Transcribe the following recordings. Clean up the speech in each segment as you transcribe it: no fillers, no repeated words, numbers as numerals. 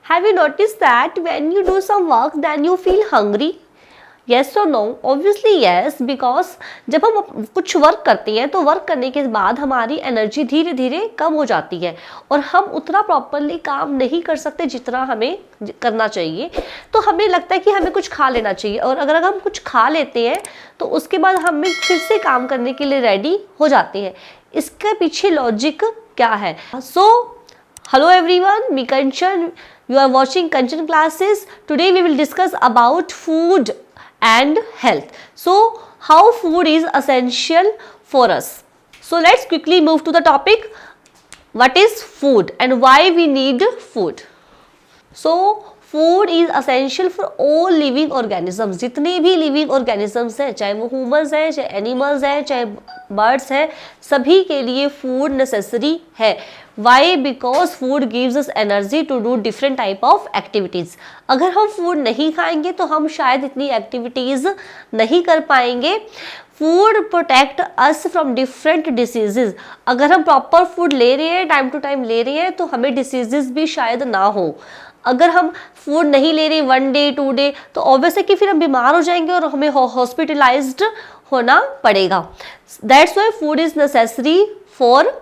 Have you noticed that when you do some work then you feel hungry? Yes or no? Obviously yes, because जब हम कुछ work करते हैं तो work करने के बाद हमारी एनर्जी धीरे धीरे कम हो जाती है और हम उतना प्रॉपरली काम नहीं कर सकते जितना हमें करना चाहिए। तो हमें लगता है कि हमें कुछ खा लेना चाहिए, और अगर हम कुछ खा लेते हैं तो उसके बाद हमें फिर से काम करने के लिए रेडी हो जाते हैं। इसके पीछे लॉजिक क्या है? सो hello everyone, me Kanchan, you are watching Kanchan classes. Today we will discuss about food and health. So how food is essential for us. So let's quickly move to the topic. What is food and why we need food? So food is essential for all living organisms. जितने भी living organisms हैं, चाहे वो humans हैं, चाहे animals हैं, चाहे birds हैं, सभी के लिए फूड नेसेसरी है। Why? Because food gives us energy to do different type of activities. अगर हम फूड नहीं खाएंगे तो हम शायद इतनी एक्टिविटीज़ नहीं कर पाएंगे। Food protect us from different diseases. अगर हम प्रॉपर फूड ले रहे हैं, टाइम टू टाइम ले रहे हैं, तो हमें डिसीजेज भी शायद ना हो। अगर हम फूड नहीं ले रहे 1 डे 2 डे तो ऑब्वियस है कि फिर हम बीमार हो जाएंगे और हमें हॉस्पिटलाइज्ड होना पड़ेगा। That's why food is necessary for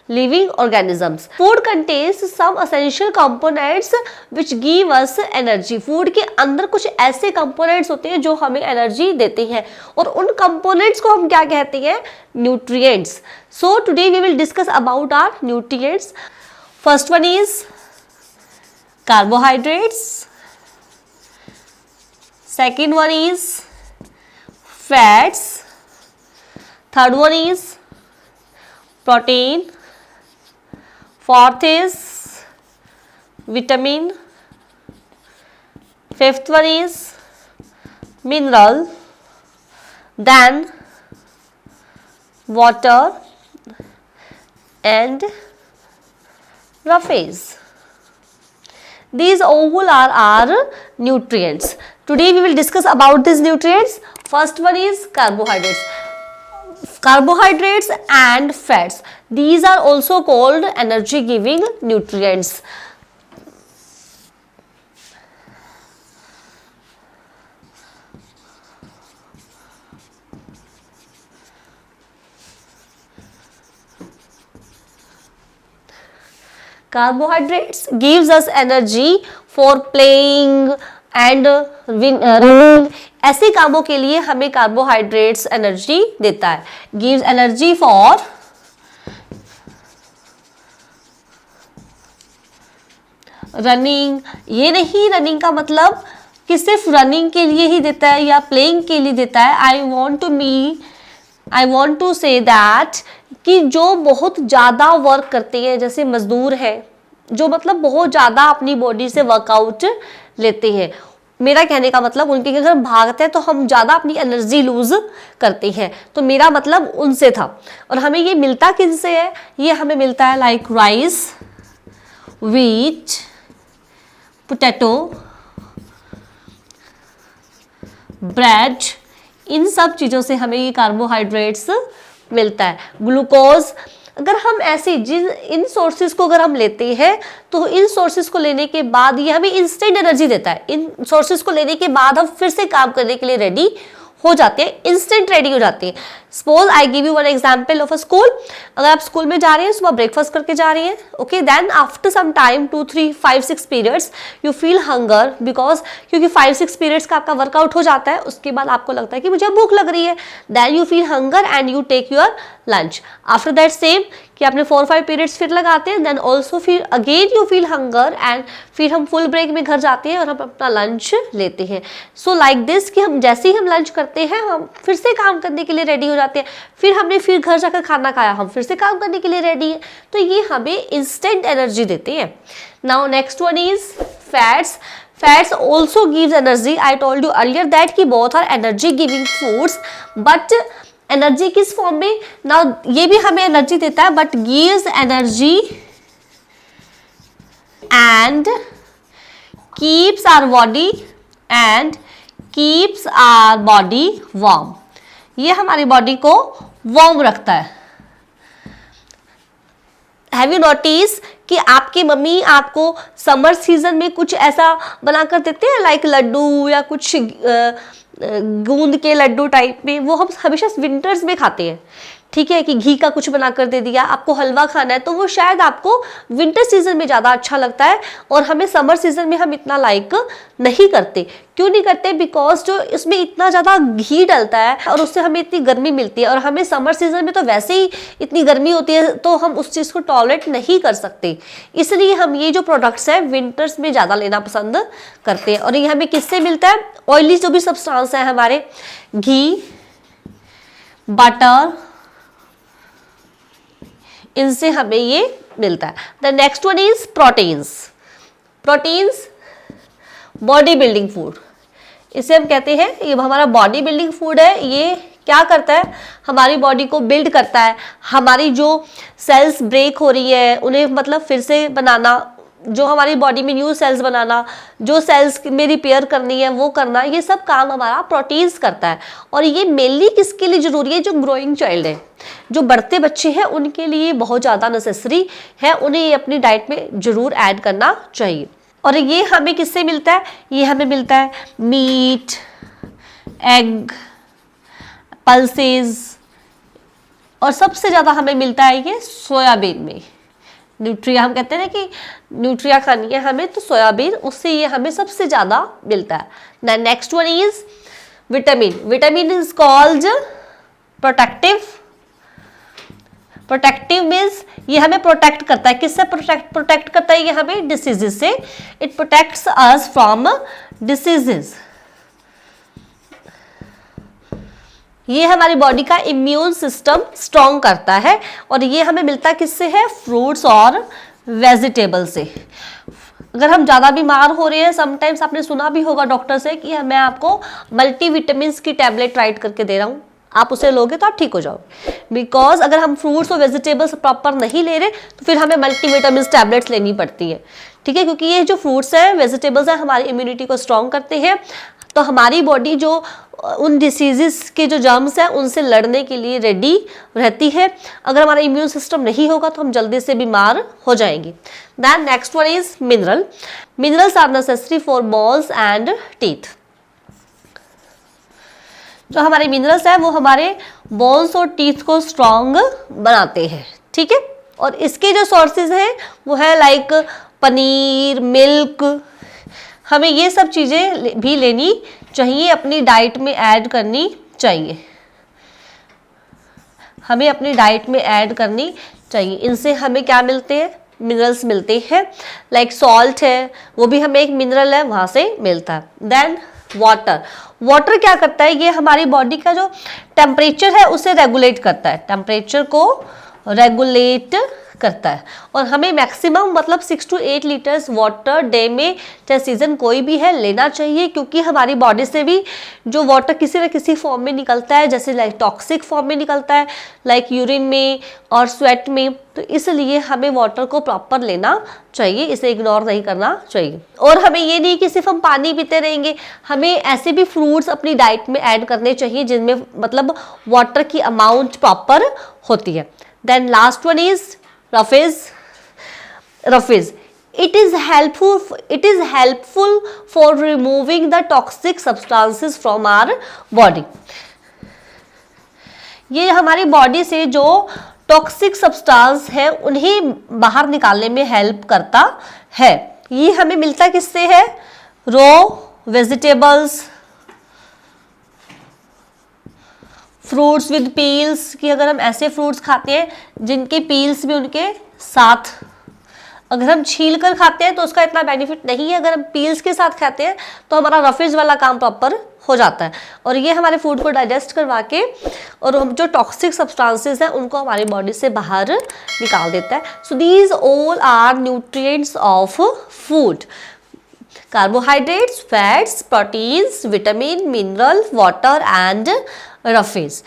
living organisms. Food contains some essential components which give us energy. Food के अंदर कुछ ऐसे कंपोनेंट्स होते हैं जो हमें एनर्जी देते हैं, और उन कंपोनेंट्स को हम क्या कहते हैं? Nutrients. So today we will discuss about our nutrients. First one is carbohydrates, second one is fats, third one is protein, fourth is vitamin, fifth one is mineral, then water and roughage. These all are our nutrients. Today we will discuss about these nutrients. First one is carbohydrates. Carbohydrates and fats. These are also called energy giving nutrients. Carbohydrates gives us energy for playing and running. ऐसे कामों के लिए हमें carbohydrates energy देता है। Gives energy for running. ये नहीं running का मतलब कि सिर्फ रनिंग के लिए ही देता है या प्लेइंग के लिए देता है। I want to say that कि जो बहुत ज़्यादा वर्क करते हैं, जैसे मजदूर हैं जो मतलब बहुत ज़्यादा अपनी बॉडी से वर्कआउट लेते हैं, मेरा कहने का मतलब उनके अगर हम भागते हैं तो हम ज़्यादा अपनी एनर्जी लूज करते हैं, तो मेरा मतलब उनसे था। और हमें ये मिलता किनसे है? ये हमें मिलता है like rice, wheat, potato, bread, इन सब चीज़ों से हमें ये कार्बोहाइड्रेट्स मिलता है। ग्लूकोज। अगर हम ऐसे इन सोर्सेज को अगर हम लेते हैं तो इन सोर्सेज को लेने के बाद ये हमें इंस्टेंट एनर्जी देता है। इन सोर्सेज को लेने के बाद हम फिर से काम करने के लिए रेडी हो जाते हैं, इंस्टेंट रेडी हो जाते हैं। Suppose I give you one example of a school. अगर आप स्कूल में जा रहे हैं, सुबह ब्रेकफास्ट करके जा रही हैं, okay, then after some time 2 3 5 6 periods you feel hunger, because क्योंकि 5 6 पीरियड्स का आपका वर्कआउट हो जाता है, उसके बाद आपको लगता है कि मुझे भूख लग रही है, then you feel hunger and you take your lunch. After that same कि आपने 4 5 पीरियड्स फिर लगाते हैं, देन ऑल्सो फिर again you feel hunger and फिर हम फुल ब्रेक में घर जाते हैं और हम अपना लंच लेते हैं। सो लाइक दिस कि हम जैसे ही हम लंच करते हैं हम फिर से काम करने के लिए रेडी हो जाते हैं, फिर हमने फिर घर जाकर खाना खाया, हम फिर से काम करने के लिए रेडी है। तो ये हमें इंस्टेंट एनर्जी देते हैं। Now next one is fats. Fats also gives energy. I told you earlier that कि both are energy giving foods, but energy किस फॉर्म में? ना ये भी हमें एनर्जी देता है, but gives energy and keeps our body warm. ये हमारी बॉडी को वार्म रखता है। हैव यू नोटिस कि आपकी मम्मी आपको समर सीजन में कुछ ऐसा बना कर देते हैं, लाइक लड्डू या कुछ गूंद के लड्डू टाइप में, वो हम हमेशा विंटर्स में खाते हैं, ठीक है, कि घी का कुछ बना कर दे दिया, आपको हलवा खाना है तो वो शायद आपको विंटर सीजन में ज़्यादा अच्छा लगता है, और हमें समर सीजन में हम इतना लाइक नहीं करते। क्यों नहीं करते? बिकॉज जो इसमें इतना ज़्यादा घी डलता है और उससे हमें इतनी गर्मी मिलती है, और हमें समर सीजन में तो वैसे ही इतनी गर्मी होती है, तो हम उस चीज़ को टॉलरेट नहीं कर सकते। इसलिए हम ये जो प्रोडक्ट्स हैं विंटर्स में ज़्यादा लेना पसंद करते हैं। और ये हमें किससे मिलता है? ऑयली जो भी सब्सटेंस है हमारे, घी, बटर, इनसे हमें ये मिलता है। The next one is proteins. Proteins body building food, इसे हम कहते हैं, ये हमारा बॉडी बिल्डिंग फूड है। ये क्या करता है? हमारी बॉडी को बिल्ड करता है, हमारी जो सेल्स ब्रेक हो रही है उन्हें मतलब फिर से बनाना, जो हमारी बॉडी में न्यू सेल्स बनाना, जो सेल्स में रिपेयर करनी है वो करना, ये सब काम हमारा प्रोटीन्स करता है। और ये मेनली किसके लिए जरूरी है? जो ग्रोइंग चाइल्ड है, जो बढ़ते बच्चे हैं, उनके लिए बहुत ज़्यादा नेसेसरी है, उन्हें ये अपनी डाइट में जरूर ऐड करना चाहिए। और ये हमें किससे मिलता है? ये हमें मिलता है मीट, एग, पल्सेस, और सबसे ज़्यादा हमें मिलता है ये सोयाबीन में। न्यूट्रिया, हम कहते हैं ना कि न्यूट्रिया खानी है हमें, तो सोयाबीन, उससे ये हमें सबसे ज़्यादा मिलता है। Next one is vitamin. Vitamin is called protective. Protective means ये हमें प्रोटेक्ट करता है। किससे प्रोटेक्ट करता है? ये हमें डिसीजेस से। It protects us from diseases. ये हमारी बॉडी का इम्यून सिस्टम स्ट्रॉन्ग करता है, और ये हमें मिलता किससे है? फ्रूट्स और वेजिटेबल से। अगर हम ज़्यादा बीमार हो रहे हैं, समटाइम्स आपने सुना भी होगा डॉक्टर से कि मैं आपको मल्टीविटामिन की टैबलेट राइट करके दे रहा हूँ, आप उसे लोगे तो आप ठीक हो जाओगे। बिकॉज अगर हम फ्रूट्स और वेजिटेबल्स प्रॉपर नहीं ले रहे तो फिर हमें मल्टीविटामिन टैबलेट्स लेनी पड़ती है, ठीक है, क्योंकि ये जो फ्रूट्स हैं, वेजिटेबल्स हैं, हमारी इम्यूनिटी को स्ट्रॉन्ग करते हैं, तो हमारी बॉडी जो उन डिसीजेस के जो जर्म्स हैं उनसे लड़ने के लिए रेडी रहती है। अगर हमारा इम्यून सिस्टम नहीं होगा तो हम जल्दी से बीमार हो जाएंगे। Then next one is mineral. Minerals are necessary for bones and teeth. जो हमारे मिनरल्स है वो हमारे बोन्स और टीथ को स्ट्रॉन्ग बनाते हैं, ठीक है। और इसके जो सोर्सेज हैं वो है लाइक पनीर, मिल्क। हमें ये सब चीज़ें भी लेनी चाहिए, अपनी डाइट में ऐड करनी चाहिए, हमें अपनी डाइट में ऐड करनी चाहिए। इनसे हमें क्या मिलते हैं? मिनरल्स मिलते हैं। लाइक सॉल्ट है, वो भी हमें एक मिनरल है, वहाँ से मिलता है। Then water. वाटर क्या करता है? ये हमारी बॉडी का जो टेम्परेचर है उसे रेगुलेट करता है, टेम्परेचर को रेगुलेट करता है। और हमें मैक्सिमम मतलब 6 to 8 लीटर्स वाटर डे में, चाहे सीजन कोई भी है, लेना चाहिए, क्योंकि हमारी बॉडी से भी जो वाटर किसी न किसी फॉर्म में निकलता है, जैसे लाइक टॉक्सिक फॉर्म में निकलता है, लाइक यूरिन में और स्वेट में, तो इसलिए हमें वाटर को प्रॉपर लेना चाहिए, इसे इग्नोर नहीं करना चाहिए। और हमें ये नहीं कि सिर्फ हम पानी पीते रहेंगे, हमें ऐसे भी फ्रूट्स अपनी डाइट में ऐड करने चाहिए जिनमें मतलब वाटर की अमाउंट प्रॉपर होती है। Then last one is roughage. Roughage, it is helpful for removing the toxic substances from our body। ये हमारी बॉडी से जो टॉक्सिक सब्सटेंस है उन्हें बाहर निकालने में हेल्प करता है। ये हमें मिलता किससे है? Raw vegetables, fruits with peels, कि अगर हम ऐसे फ्रूट्स खाते हैं जिनके पील्स भी उनके साथ, अगर हम छील कर खाते हैं तो उसका इतना बेनिफिट नहीं है, अगर हम पील्स के साथ खाते हैं तो हमारा रफेज वाला काम प्रॉपर हो जाता है, और ये हमारे फूड को डाइजेस्ट करवा के और हम जो टॉक्सिक सब्सटेंसेस हैं उनको हमारी बॉडी से बाहर निकाल देता है। So these all are nutrients of food: carbohydrates, fats, proteins, vitamin, mineral, water and roughage.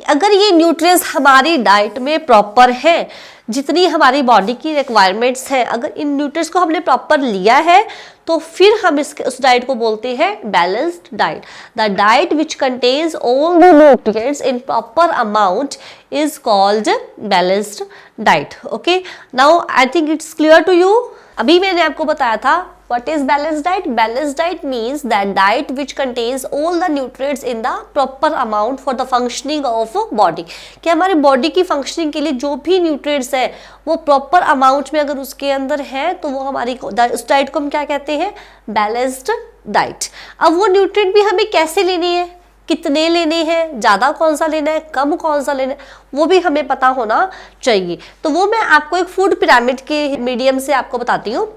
अगर ये न्यूट्रिएंट्स हमारी डाइट में प्रॉपर है, जितनी हमारी बॉडी की रिक्वायरमेंट्स हैं, अगर इन न्यूट्रिएंट्स को हमने प्रॉपर लिया है तो फिर हम उस डाइट को बोलते हैं balanced diet. The diet which contains all the nutrients in proper amount is called balanced diet. Okay, now I think it's clear to you. अभी मैंने आपको बताया था what is balanced diet. Balanced diet means that diet which contains all the nutrients in the proper amount for the functioning of body. कि हमारी body की functioning के लिए जो भी न्यूट्रिएंट्स है वो प्रॉपर अमाउंट में अगर उसके अंदर है तो वो हमारी उस डाइट को हम क्या कहते हैं, बैलेंस्ड डाइट। अब वो न्यूट्रिएंट भी हमें कैसे लेनी है, कितने लेने हैं, ज़्यादा कौन सा लेना है, कम कौन सा लेना है, वो भी हमें पता होना चाहिए। तो वो मैं आपको एक फूड पिरामिड के मीडियम से आपको बताती हूँ।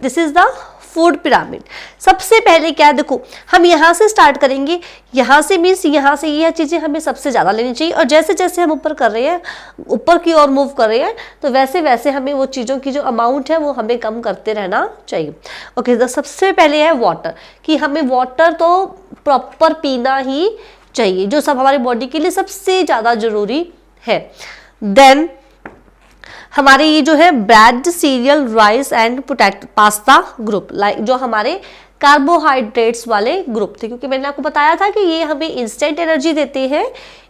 This is the food pyramid. सबसे पहले क्या, देखो हम यहाँ से स्टार्ट करेंगे, यहाँ से मीन्स यहाँ से यह चीज़ें हमें सबसे ज़्यादा लेनी चाहिए, और जैसे जैसे हम ऊपर कर रहे हैं, ऊपर की ओर मूव कर रहे हैं, तो वैसे वैसे हमें वो चीज़ों की जो अमाउंट है वो हमें कम करते रहना चाहिए। ओके, तो सबसे पहले है वाटर, कि हमें वाटर तो प्रॉपर पीना ही चाहिए, जो सब हमारी बॉडी के लिए सबसे ज़्यादा ज़रूरी है। देन हमारे ये जो है bread, serial, rice and potato, pasta group, like जो हमारे कार्बोहाइड्रेट्स वाले ग्रुप थे, क्योंकि मैंने आपको बताया था कि ये हमें इंस्टेंट एनर्जी देते हैं,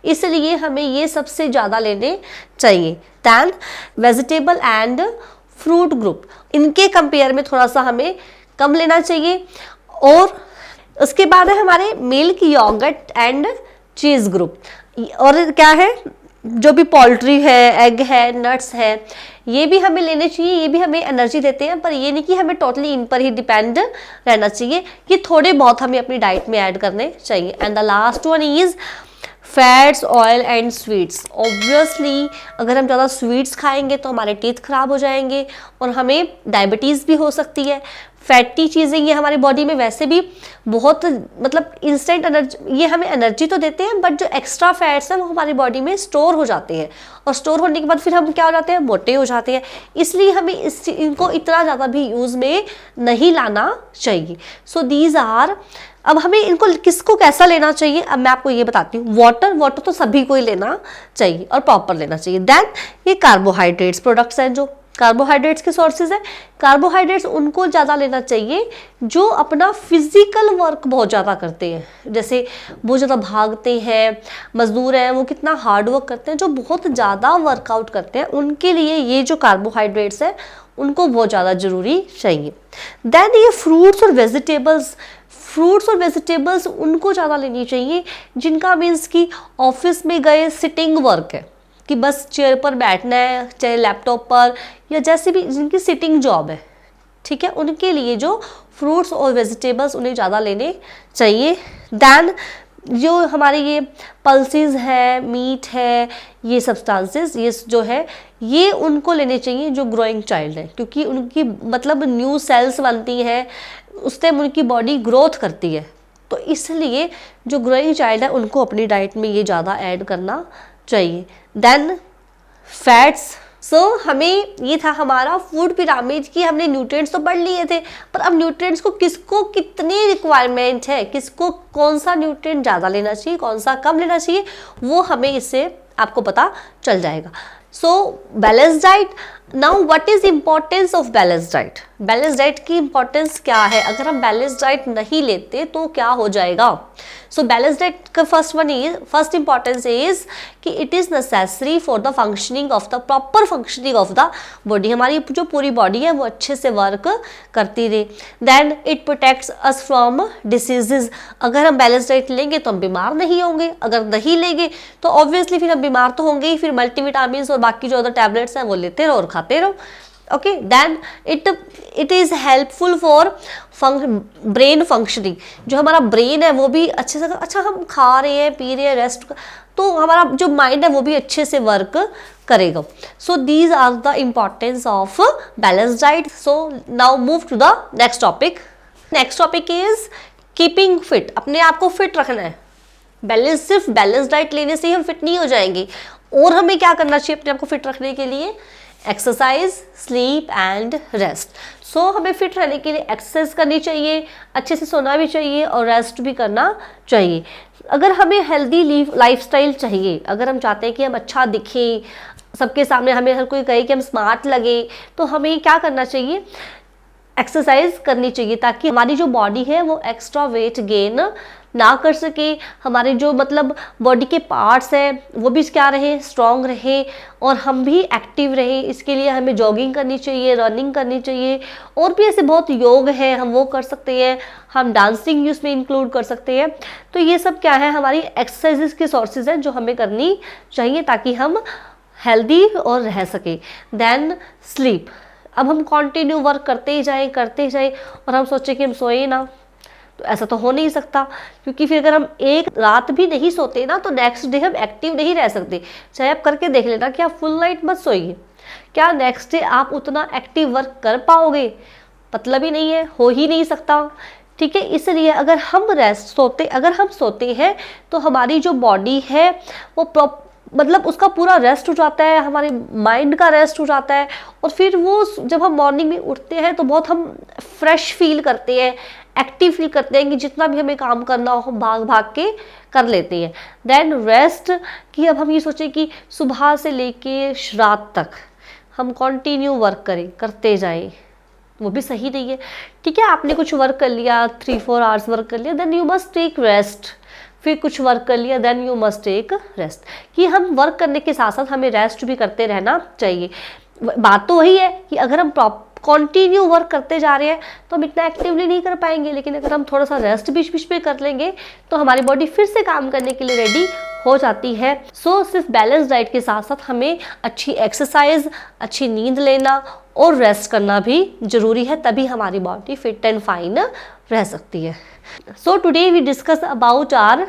इसलिए हमें ये सबसे ज़्यादा लेने चाहिए। Then vegetable and fruit group, इनके कंपेयर में थोड़ा सा हमें कम लेना चाहिए। और उसके बाद है हमारे milk, yogurt and cheese group, और क्या है, जो भी पोल्ट्री है, एग है, नट्स है, ये भी हमें लेने चाहिए, ये भी हमें एनर्जी देते हैं, पर ये नहीं कि हमें टोटली इन पर ही डिपेंड रहना चाहिए, ये थोड़े बहुत हमें अपनी डाइट में ऐड करने चाहिए। And the last one is fats, oil and sweets. Obviously अगर हम ज़्यादा स्वीट्स खाएंगे तो हमारे टीथ खराब हो जाएंगे और हमें डायबिटीज़ भी हो सकती है। फैटी चीज़ें ये हमारी बॉडी में वैसे भी बहुत, मतलब इंस्टेंट एनर्जी, ये हमें एनर्जी तो देते हैं, बट जो एक्स्ट्रा फैट्स हैं वो हमारी बॉडी में स्टोर हो जाते हैं, और स्टोर होने के बाद फिर हम क्या हो जाते हैं, मोटे हो जाते हैं। इसलिए हमें इनको इतना ज़्यादा भी यूज़ में नहीं लाना चाहिए। सो दीज आर, अब हमें इनको किसको कैसा लेना चाहिए, अब मैं आपको ये बताती हूँ। वाटर तो सभी को ही लेना चाहिए और प्रॉपर लेना चाहिए। देन ये कार्बोहाइड्रेट्स प्रोडक्ट्स हैं, जो कार्बोहाइड्रेट्स के सोर्सेज हैं, कार्बोहाइड्रेट्स उनको ज़्यादा लेना चाहिए जो अपना फिजिकल वर्क बहुत ज़्यादा करते हैं, जैसे बहुत ज़्यादा भागते हैं, मजदूर हैं, वो कितना हार्ड वर्क करते हैं, जो बहुत ज़्यादा वर्कआउट करते हैं, उनके लिए ये जो कार्बोहाइड्रेट्स हैं उनको बहुत ज़्यादा ज़रूरी चाहिए। देन ये फ्रूट्स और वेजिटेबल्स उनको ज़्यादा लेनी चाहिए जिनका मीन्स कि ऑफिस में गए सिटिंग वर्क है, कि बस चेयर पर बैठना है, चाहे लैपटॉप पर, या जैसे भी जिनकी सिटिंग जॉब है, ठीक है, उनके लिए जो फ्रूट्स और वेजिटेबल्स उन्हें ज़्यादा लेने चाहिए। दैन जो हमारे ये पल्सेस है, मीट है, ये सब्सटेंसेस, ये जो है ये उनको लेने चाहिए जो ग्रोइंग चाइल्ड है, क्योंकि उनकी मतलब न्यू सेल्स बनती हैं, उस टाइम उनकी बॉडी ग्रोथ करती है, तो इसलिए जो ग्रोइंग चाइल्ड है उनको अपनी डाइट में ये ज़्यादा ऐड करना चाहिए। देन फैट्स, सो हमें ये था हमारा फूड पिरामिड की, हमने न्यूट्रिएंट्स तो पढ़ लिए थे, पर अब न्यूट्रिएंट्स को किसको कितनी रिक्वायरमेंट है, किसको कौन सा न्यूट्रिएंट ज़्यादा लेना चाहिए, कौन सा कम लेना चाहिए, वो हमें इससे आपको पता चल जाएगा। So balance diet, now what is importance of balance diet, balance diet की इंपॉर्टेंस क्या है, अगर हम बैलेंस डाइट नहीं लेते तो क्या हो जाएगा। सो बैलेंस डाइट का फर्स्ट इंपॉर्टेंस इज कि it is necessary for the functioning of the proper functioning of the body, हमारी जो पूरी बॉडी है वो अच्छे से वर्क करती रहे। Then it protects us from diseases, अगर हम बैलेंस डाइट लेंगे तो हम बीमार नहीं होंगे, अगर नहीं लेंगे तो ऑब्वियसली फिर हम बीमार तो होंगे ही, फिर मल्टीविटामिन और बाकी जो अदर टैबलेट्स हैं वो लेते रहो और खाते रहो। Okay, then it is helpful for brain functioning, जो हमारा ब्रेन है वो भी अच्छे से, अच्छा हम खा रहे हैं, पी रहे हैं, रेस्ट, तो हमारा जो माइंड है वो भी अच्छे से वर्क करेगा। So these are the importance of balance diet. So now move to the next topic. Next topic is keeping fit, अपने आप को फिट रखना है। सिर्फ बैलेंस डाइट लेने से ही हम फिट नहीं हो जाएंगे, और हमें क्या करना चाहिए अपने आप को फिट रखने के लिए, एक्सरसाइज, स्लीप एंड रेस्ट। सो हमें फिट रहने के लिए एक्सरसाइज करनी चाहिए, अच्छे से सोना भी चाहिए और रेस्ट भी करना चाहिए। अगर हमें हेल्दी लाइफस्टाइल चाहिए, अगर हम चाहते हैं कि हम अच्छा दिखें, सबके सामने हमें हर कोई कहे कि हम स्मार्ट लगे, तो हमें क्या करना चाहिए, एक्सरसाइज करनी चाहिए, ताकि हमारी जो बॉडी है वो एक्स्ट्रा वेट गेन ना कर सके, हमारे जो मतलब बॉडी के पार्ट्स हैं वो भी क्या रहे, स्ट्रॉन्ग रहे और हम भी एक्टिव रहे। इसके लिए हमें जॉगिंग करनी चाहिए, रनिंग करनी चाहिए, और भी ऐसे बहुत योग हैं हम वो कर सकते हैं, हम डांसिंग उसमें इंक्लूड कर सकते हैं। तो ये सब क्या है, हमारी एक्सरसाइजेस के सोर्सेज हैं जो हमें करनी चाहिए ताकि हम हेल्दी और रह सके। Then sleep. अब हम कंटिन्यू वर्क करते ही जाएं और हम सोचें कि हम सोए ना, तो ऐसा तो हो नहीं सकता, क्योंकि फिर अगर हम एक रात भी नहीं सोते ना तो नेक्स्ट डे हम एक्टिव नहीं रह सकते। चाहे आप करके देख लेना कि आप फुल नाइट मत सोइए, क्या नेक्स्ट डे आप उतना एक्टिव वर्क कर पाओगे, मतलब ही नहीं है, हो ही नहीं सकता। ठीक है, इसलिए अगर हम सोते हैं तो हमारी जो बॉडी है वो मतलब उसका पूरा रेस्ट हो जाता है, हमारे माइंड का रेस्ट हो जाता है, और फिर वो जब हम मॉर्निंग में उठते हैं तो बहुत हम फ्रेश फील करते हैं, एक्टिव फील करते हैं कि जितना भी हमें काम करना हो हम भाग भाग के कर लेते हैं। देन रेस्ट कि अब हम ये सोचें कि सुबह से लेके रात तक हम कंटिन्यू वर्क करते जाएं, वो भी सही नहीं है। ठीक है, आपने कुछ वर्क कर लिया, 3-4 आवर्स वर्क कर लिया, then you must take rest. फिर कुछ वर्क कर लिया, then you must take rest. कि हम वर्क करने के साथ साथ हमें रेस्ट भी करते रहना चाहिए। बात तो वही है कि अगर हम कंटिन्यू वर्क करते जा रहे हैं तो हम इतना एक्टिवली नहीं कर पाएंगे, लेकिन अगर हम थोड़ा सा रेस्ट बीच बीच में कर लेंगे तो हमारी बॉडी फिर से काम करने के लिए रेडी हो जाती है। सो सिर्फ बैलेंस डाइट के साथ साथ हमें अच्छी एक्सरसाइज, अच्छी नींद लेना और रेस्ट करना भी जरूरी है, तभी हमारी बॉडी फिट एंड फाइन रह सकती है। So today we discuss about our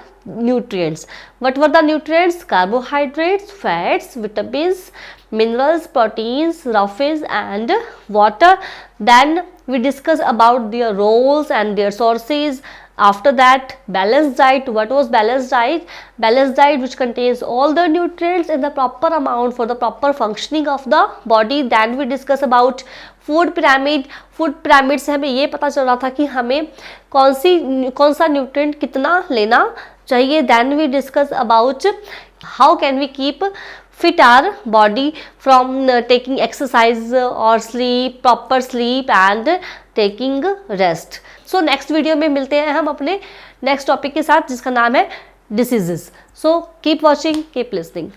nutrients. What were the nutrients? Carbohydrates, fats, vitamins, minerals, proteins, roughes and water. Then we discuss about their roles and their sources. After that, balanced diet. What was balanced diet? Balanced diet which contains all the nutrients in the proper amount for the proper functioning of the body. Then we discuss about food pyramid. Food pyramid से हमें ये पता चल रहा था कि हमें कौन सा न्यूट्रिएंट कितना लेना चाहिए। Then we discuss about how can we keep fit our body from taking exercise और sleep, proper sleep and taking rest. So next video में मिलते हैं हम अपने नेक्स्ट टॉपिक के साथ जिसका नाम है diseases. So keep watching, keep listening.